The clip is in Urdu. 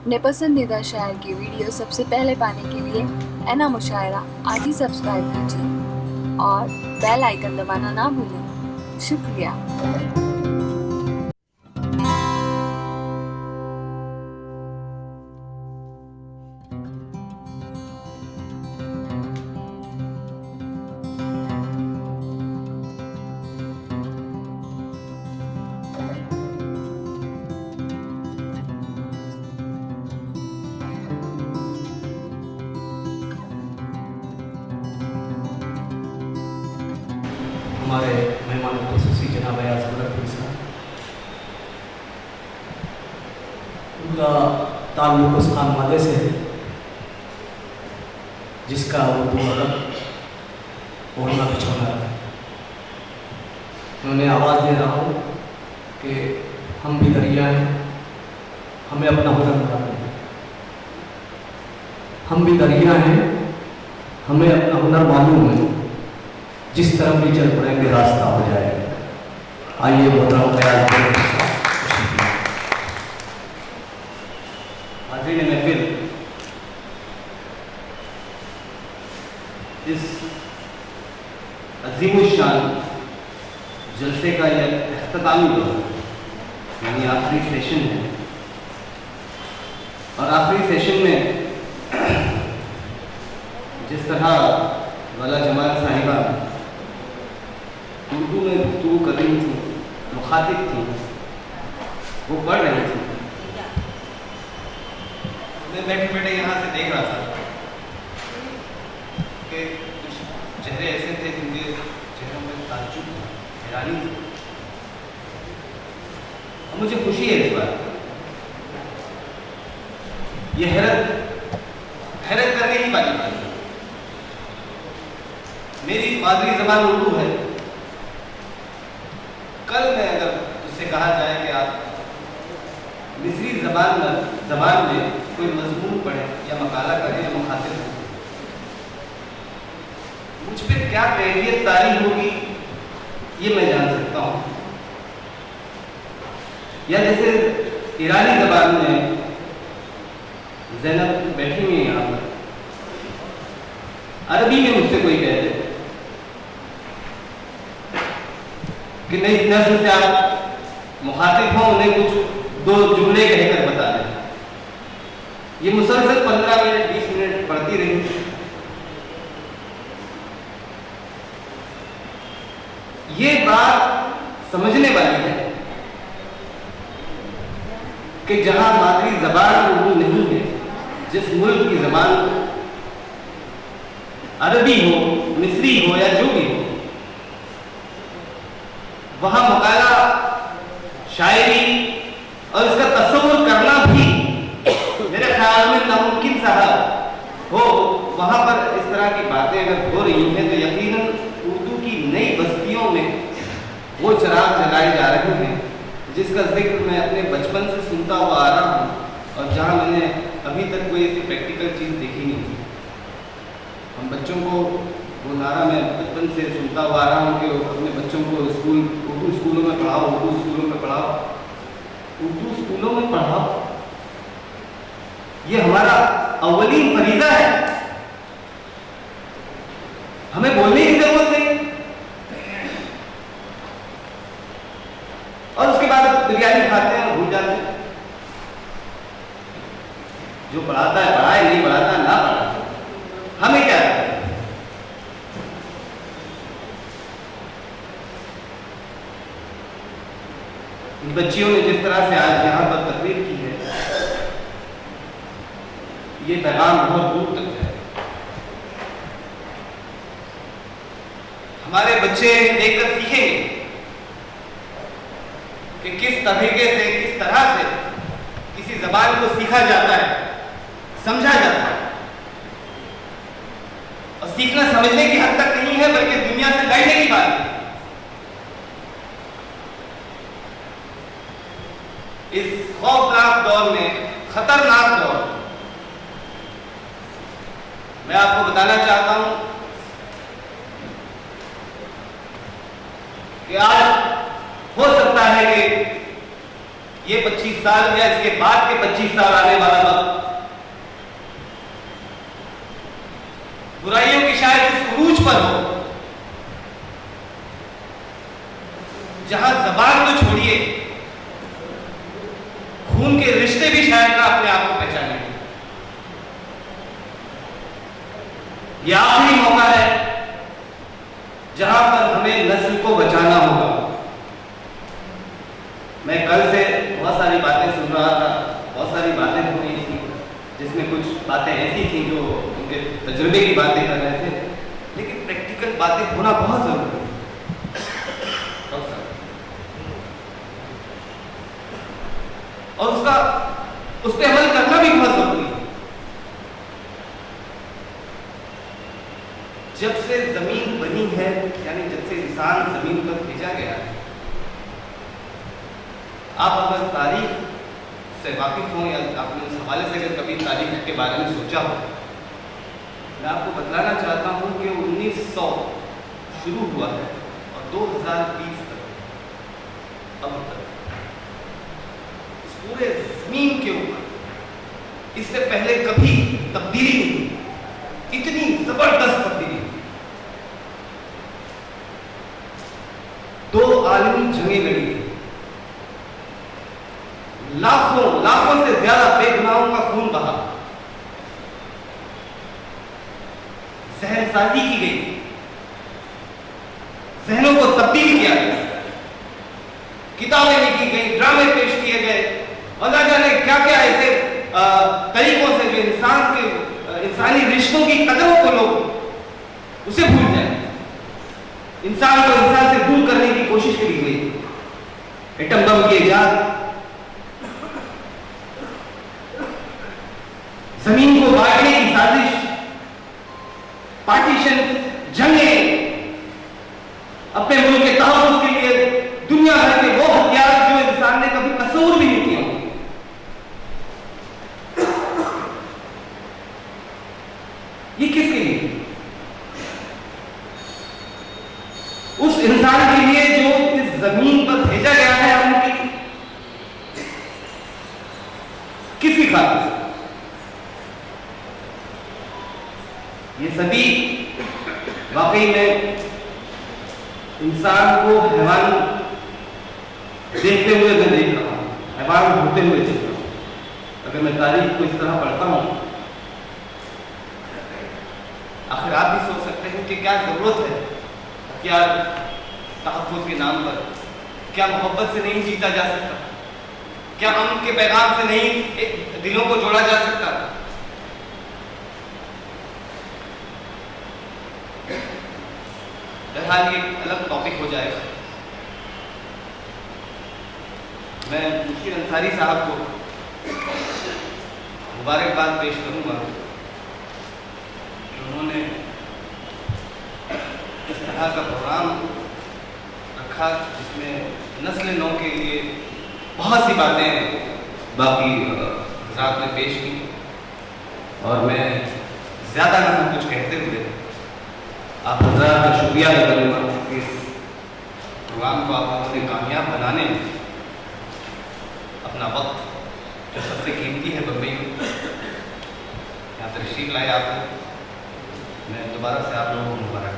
اپنے پسندیدہ شاعر کی ویڈیو سب سے پہلے پانے کے لیے اینا مشاعرہ آج ہی سبسکرائب کیجیے اور بیل آئیکن دبانا نہ بھولیں۔ شکریہ۔ ہمارے مہمان خصوصی جناب ایاز گولکپور صاحب، ان کا تعلق اس خانوادے سے ہے جس کا اردو ادب اوڑھنا بچھونا ہے۔ میں انہیں آواز دے رہا ہوں کہ ہم بھی دریا ہیں، ہمیں اپنا ہنر بنانا ہے۔ ہم بھی دریا ہیں، ہمیں اپنا ہنر معلوم ہے، جس طرح بھی چل پڑیں گے راستہ ہو جائے گا۔ آئیے محترم ایاز گولکپور صاحب تشریف لائیں۔ حاضرین محفل، اس عظیم الشان جلسے کا یہ اختتامی دور یعنی آخری سیشن ہے، اور آخری سیشن میں جس طرح والا جمال صاحبہ اردو میں گفتگو کر رہی تھی، مخاطب تھی، وہ پڑھ رہی تھی، میں بیٹھے بیٹھے یہاں سے دیکھ رہا تھا کہ کچھ چہرے ایسے تھے جن کے چہروں میں تعجب تھا، حیرانی تھی، اور مجھے خوشی ہے اس بات۔ یہ حیرت کرنے کی والی بات ہے۔ میری مادری زبان اردو ہے، کل میں اگر اس سے کہا جائے کہ آپ مصری زبان میں کوئی مضمون پڑھیں یا مقالہ کریں یا مخاطب ہوں، مجھ پہ کیا کیفیت طاری ہوگی یہ میں جان سکتا ہوں۔ یا جیسے ایرانی زبان میں زینب بیٹھی ہوئی ہے یہاں پر، عربی میں مجھ سے کوئی کہہ دے کہ نئی نسل سے آپ مخاطب ہوں، انہیں کچھ دو جملے کہہ کر بتا دیں، یہ مسلسل 15 منٹ 20 منٹ پڑھتی رہی۔ یہ بات سمجھنے والی ہے کہ جہاں مادری زبان اردو نہیں ہے، جس ملک کی زبان عربی ہو، مصری ہو یا جو بھی ہو، وہاں مقالہ، شاعری اور اس کا تصور کرنا بھی میرے خیال میں ناممکن سا ہو۔ وہاں پر اس طرح کی باتیں اگر ہو رہی ہیں تو یقیناً اردو کی نئی بستیوں میں وہ چراغ جلائے جا رہے ہیں جس کا ذکر میں اپنے بچپن سے سنتا ہوا آ رہا ہوں، اور جہاں میں نے ابھی تک کوئی ایسی پریکٹیکل چیز دیکھی نہیں تھی۔ ہم بچوں کو وہ نعرہ میں بچپن سے سنتا ہوا آ رہا ہوں کہ اپنے بچوں کو اردو اسکولوں میں پڑھاؤ، اردو اسکولوں میں پڑھاؤ، اردو اسکولوں میں پڑھاؤ، یہ ہمارا اولین فریضہ ہے۔ ہمیں بولنے کی ضرورت نہیں، اور اس کے بعد بریانی کھاتے ہیں اور بھول جاتے ہیں۔ جو پڑھاتا ہے پڑھائے، نہیں پڑھاتا نہ پڑھائے، ہمیں کیا کرنا ہے؟ ان بچیوں نے جس طرح سے آج یہاں پر تقریر کی ہے، یہ پیغام بہت دور تک ہے۔ ہمارے بچے دیکھ کر سیکھیں گے کہ کس طریقے سے، کس طرح سے کسی زبان کو سیکھا جاتا ہے، سمجھا جاتا ہے، اور سیکھنا سمجھنے کی حد تک نہیں ہے بلکہ دنیا سے لڑنے کی بات ہے۔ اس خوفناک دور میں، خطرناک دور میں آپ کو بتانا چاہتا ہوں کہ آج ہو سکتا ہے کہ یہ 25 سال یا اس کے بعد کے 25 سال آنے والا وقت بھی شاید نہ اپنے آپ کو پہچانے. یہ آخری موقع ہے جہاں پر ہمیں نسل کو بچانا ہوگا. میں کل سے بہت ساری باتیں سن رہا تھا, بہت ساری باتیں ہو رہی تھیں, جس میں کچھ باتیں ایسی تھیں جو ان کے تجربے کی باتیں کر رہے تھے, لیکن پریکٹیکل باتیں ہونا بہت ضروری ہے. اور اس پہ عمل کرنا بھی بہت ضروری ہے. جب سے زمین بنی ہے, یعنی جب سے انسان زمین پر بھیجا گیا ہے, آپ اگر تاریخ سے واقف ہوں یا آپ نے اس حوالے سے اگر کبھی تاریخ کے بارے میں سوچا ہو, میں آپ کو بتلانا چاہتا ہوں کہ 1900 شروع ہوا ہے اور 2020 تک اب تک اس پورے زمین کے اوپر اس سے پہلے کبھی تبدیلی نہیں, اتنی زبردست تبدیلی. 2 عالمی جنگیں لڑی گئی, لاکھوں سے زیادہ بے گناہوں کا خون بہا, ذہن سازی کی گئی, ذہنوں کو تبدیل کیا گیا, کتابیں لکھی گئی, ڈرامے پیش کیے گئے, اور نہ جانے کیا کیا ایسے طریقوں سے جو انسانی رشتوں کی قدروں کو لوگ اسے بھول جائیں. انسان کو انسان سے دور کرنے کی کوشش کی گئی, ایٹم بم کی ایجاد, زمین کو بانٹنے کی سازش, پارٹیشن, جنگیں, اپنے ملک کے تحفظ کے لیے دنیا بھر کے وہ ہتھیار جو انسان نے کبھی تصور بھی نہیں کیا. یہ کس کے لیے؟ اس انسان کے لیے جو اس زمین پر بھیجا گیا ہے, ہم کے لیے کس کی خاطر؟ یہ صدی واقعی میں انسان کو حیوان دیکھتے ہوئے میں دیکھ رہا ہوں, حیوان ہوتے ہوئے دیکھ رہا ہوں. اگر میں تاریخ کو اس طرح پڑھتا ہوں, آخر آپ بھی سوچ سکتے ہیں کہ کیا ضرورت ہے, کیا تحفظ کے نام پر, کیا محبت سے نہیں جیتا جا سکتا, کیا امن کے پیغام سے نہیں دلوں کو جوڑا جا سکتا. بہرحال یہ الگ ٹاپک ہو جائے گا. میں مشیر انصاری صاحب کو مبارکباد پیش کروں گا کہ انہوں نے اس طرح کا پروگرام رکھا جس میں نسل نو کے لیے بہت سی باتیں باقی حضرات نے پیش کی. اور میں زیادہ نہ کچھ کہتے ہوئے آپ حضرات کا شکریہ ادا کروں گا کہ اس پروگرام کو آپ لوگوں نے کامیاب بنانے میں اپنا وقت جو سب سے قیمتی ہے بمبئی میں یہاں تشریف لائے. آپ کو میں دوبارہ سے آپ لوگوں کو مبارک